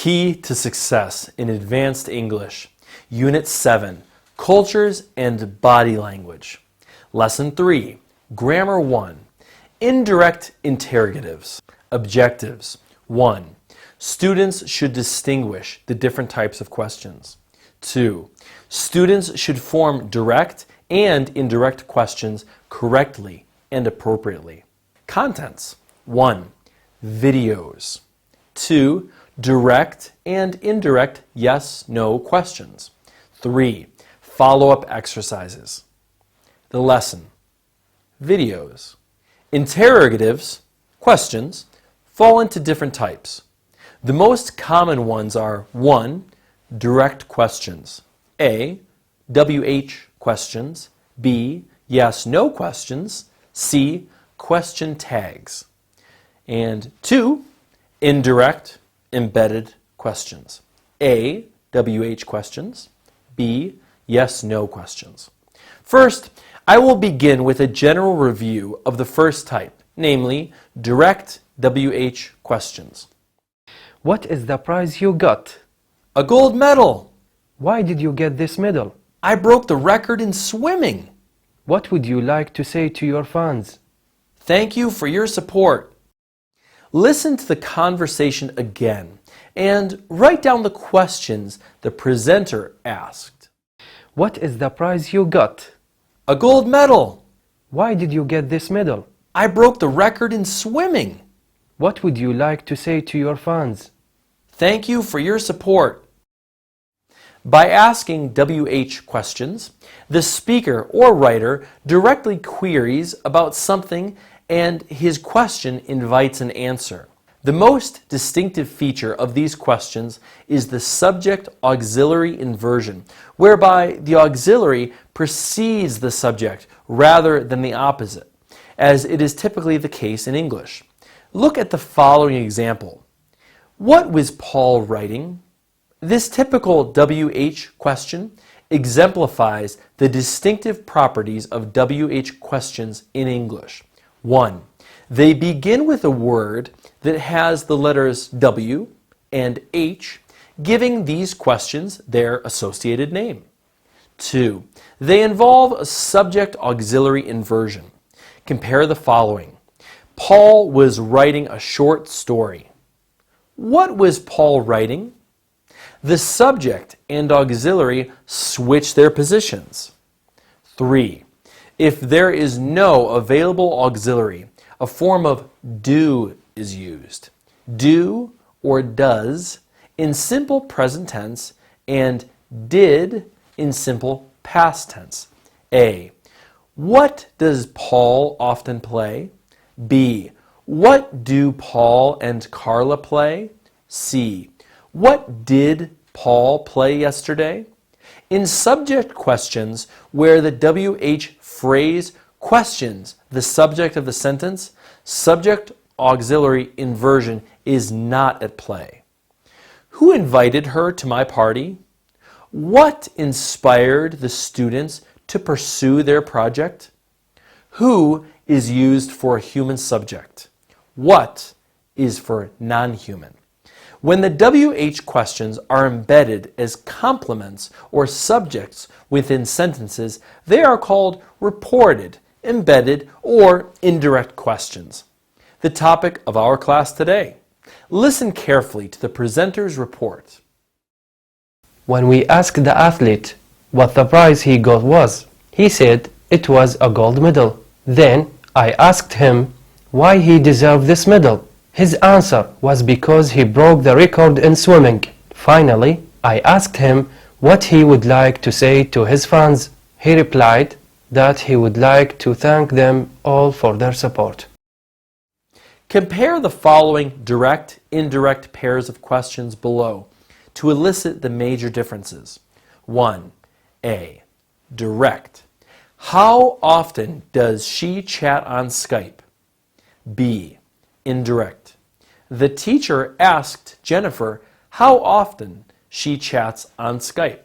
Key to Success in Advanced English, Unit 7, Cultures and Body Language. Lesson 3, Grammar 1, Indirect Interrogatives. Objectives. 1. Students should distinguish the different types of questions. 2. Students should form direct and indirect questions correctly and appropriately. Contents. 1. Videos. 2. Direct and indirect yes/no questions. 3. Follow-up exercises. The lesson. Videos. Interrogatives, questions, fall into different types. The most common ones are 1. Direct questions. A. WH questions. B. Yes/no questions. C. Question tags. And 2. Indirect, embedded questions. A. WH questions. B. Yes/no questions. First, I will begin with a general review of the first type, namely direct WH questions. What is the prize you got? A gold medal. Why did you get this medal? I broke the record in swimming. What would you like to say to your fans? Thank you for your support. Listen to the conversation again and write down the questions the presenter asked. What is the prize you got? A gold medal. Why did you get this medal? I broke the record in swimming. What would you like to say to your fans? Thank you for your support. By asking WH questions, the speaker or writer directly queries about something and his question invites an answer. The most distinctive feature of these questions is the subject-auxiliary inversion, whereby the auxiliary precedes the subject rather than the opposite, as it is typically the case in English. Look at the following example. What was Paul writing? This typical WH question exemplifies the distinctive properties of WH questions in English. 1. They begin with a word that has the letters W and H, giving these questions their associated name. 2. They involve a subject-auxiliary inversion. Compare the following. Paul was writing a short story. What was Paul writing? The subject and auxiliary switch their positions. 3. If there is no available auxiliary, a form of do is used. Do or does in simple present tense and did in simple past tense. A. What does Paul often play? B. What do Paul and Carla play? C. What did Paul play yesterday? In subject questions where the WH phrase questions the subject of the sentence, subject-auxiliary inversion is not at play. Who invited her to my party? What inspired the students to pursue their project? Who is used for a human subject? What is for non-human? When the WH questions are embedded as complements or subjects within sentences, they are called reported, embedded, or indirect questions. The topic of our class today. Listen carefully to the presenter's report. When we asked the athlete what the prize he got was, he said it was a gold medal. Then I asked him why he deserved this medal. His answer was because he broke the record in swimming. Finally, I asked him what he would like to say to his fans. He replied that he would like to thank them all for their support. Compare the following direct, indirect pairs of questions below to elicit the major differences. 1. A. Direct. How often does she chat on Skype? B. Indirect. The teacher asked Jennifer how often she chats on Skype.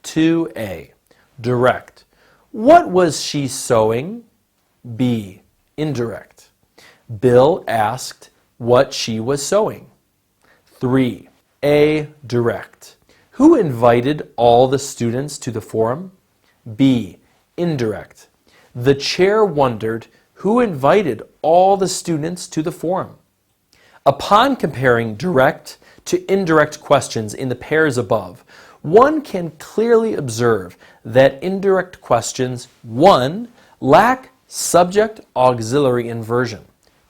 2A. Direct. What was she sewing? B. Indirect. Bill asked what she was sewing. 3. A. Direct. Who invited all the students to the forum? B. Indirect. The chair wondered who invited all the students to the forum. Upon comparing direct to indirect questions in the pairs above, one can clearly observe that indirect questions 1. Lack subject auxiliary inversion,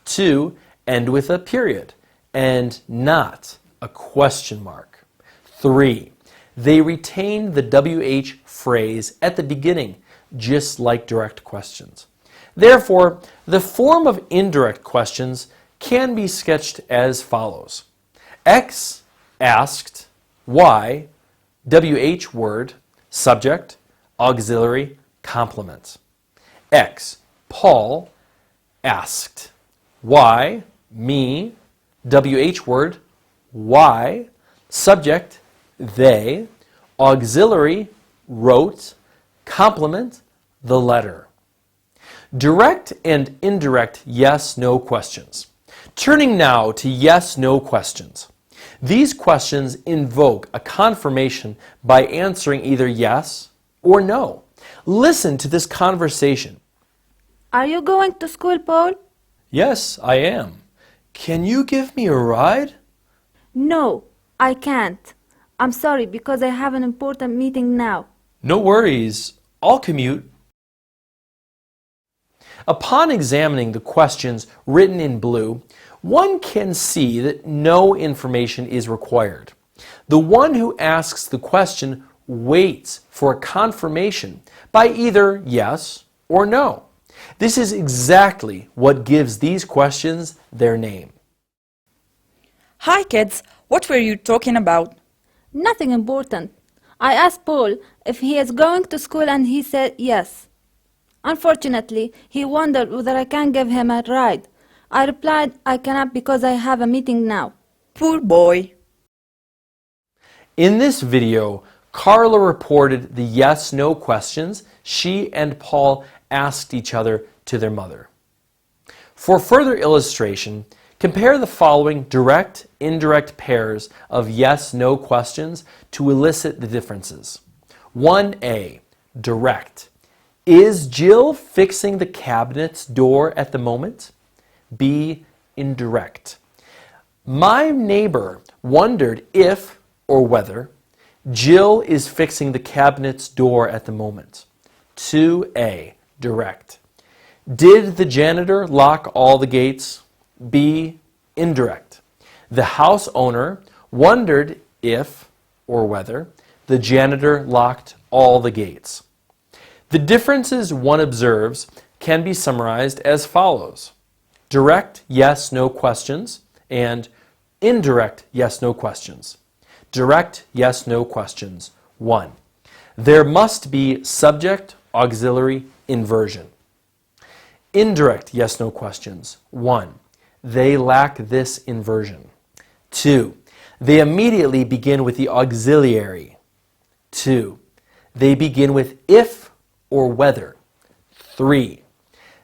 2. End with a period, and not a question mark, 3. They retain the WH phrase at the beginning, just like direct questions. Therefore, the form of indirect questions can be sketched as follows. X asked, Y, WH word, subject, auxiliary, complement. X, Paul, asked. Y, me, WH word, Y, subject, they, auxiliary, wrote, complement, the letter. Direct and indirect yes-no questions. Turning now to yes-no questions. These questions invoke a confirmation by answering either yes or no. Listen to this conversation. Are you going to school, Paul? Yes, I am. Can you give me a ride? No, I can't. I'm sorry because I have an important meeting now. No worries. I'll commute. Upon examining the questions written in blue, one can see that no information is required. The one who asks the question waits for a confirmation by either yes or no. This is exactly what gives these questions their name. Hi kids, what were you talking about? Nothing important. I asked Paul if he is going to school and he said yes. Unfortunately, he wondered whether I can give him a ride. I replied I cannot because I have a meeting now. Poor boy. In this video, Carla reported the yes-no questions she and Paul asked each other to their mother. For further illustration, compare the following direct-indirect pairs of yes-no questions to elicit the differences. 1A, direct. Is Jill fixing the cabinet's door at the moment? B, indirect. My neighbor wondered if or whether Jill is fixing the cabinet's door at the moment. 2A, direct. Did the janitor lock all the gates? B, indirect. The house owner wondered if or whether the janitor locked all the gates. The differences one observes can be summarized as follows. Direct yes-no questions and indirect yes-no questions. Direct yes-no questions. 1. There must be subject auxiliary inversion. Indirect yes-no questions. 1. They lack this inversion. 2. They immediately begin with the auxiliary. 2. They begin with if or whether. 3.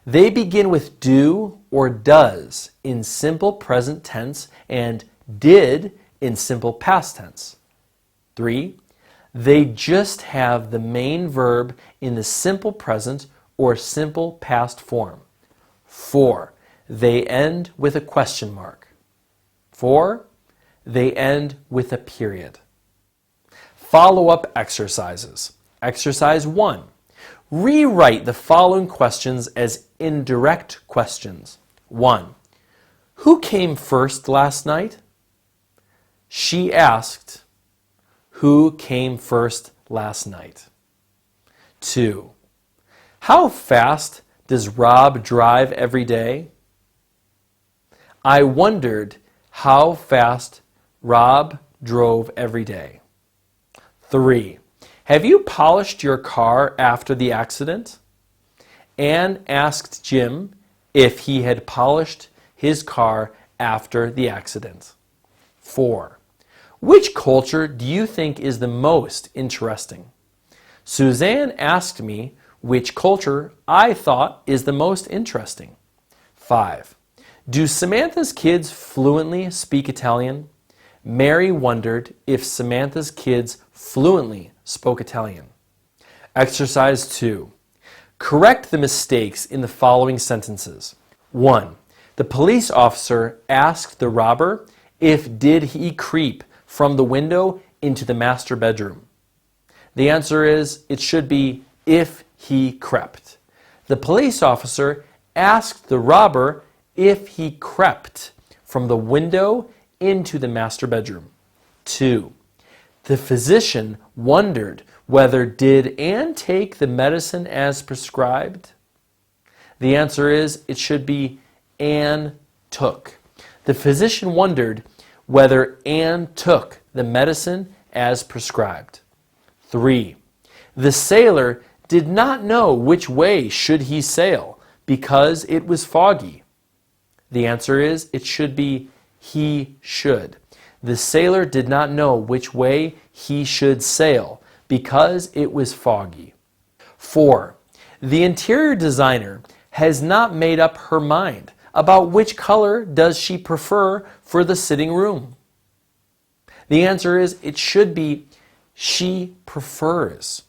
They begin with do or does in simple present tense and did in simple past tense. 3. They just have the main verb in the simple present or simple past form. 4. They end with a question mark. 4. They end with a period. Follow-up exercises. Exercise 1. Rewrite the following questions as indirect questions. 1. Who came first last night? She asked, who came first last night? 2. How fast does Rob drive every day? I wondered how fast Rob drove every day. 3. Have you polished your car after the accident? Anne asked Jim if he had polished his car after the accident. 4. Which culture do you think is the most interesting? Suzanne asked me which culture I thought is the most interesting. 5. Do Samantha's kids fluently speak Italian? Mary wondered if Samantha's kids fluently spoke Italian. Exercise 2. Correct the mistakes in the following sentences. 1. The police officer asked the robber if did he creep from the window into the master bedroom. The answer is, it should be if he crept. The police officer asked the robber if he crept from the window into the master bedroom. 2. The physician wondered whether did Anne take the medicine as prescribed? The answer is, it should be Anne took. The physician wondered whether Anne took the medicine as prescribed. 3. The sailor did not know which way should he sail because it was foggy. The answer is, it should be he should. The sailor did not know which way he should sail because it was foggy. 4. The interior designer has not made up her mind about which color does she prefer for the sitting room. The answer is, it should be she prefers.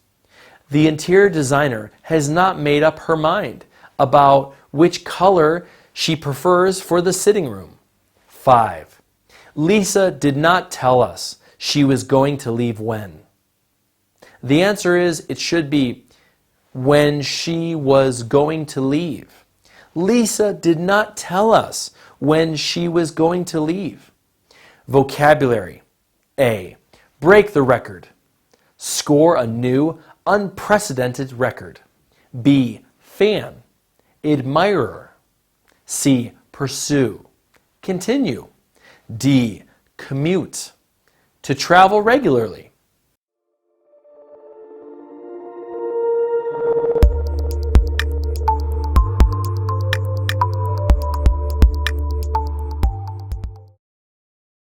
The interior designer has not made up her mind about which color she prefers for the sitting room. 5. Lisa did not tell us she was going to leave when. The answer is, it should be when she was going to leave. Lisa did not tell us when she was going to leave. Vocabulary. A. Break the record. Score a new, unprecedented record. B. Fan. Admirer. C. Pursue. Continue. D. Commute. To travel regularly.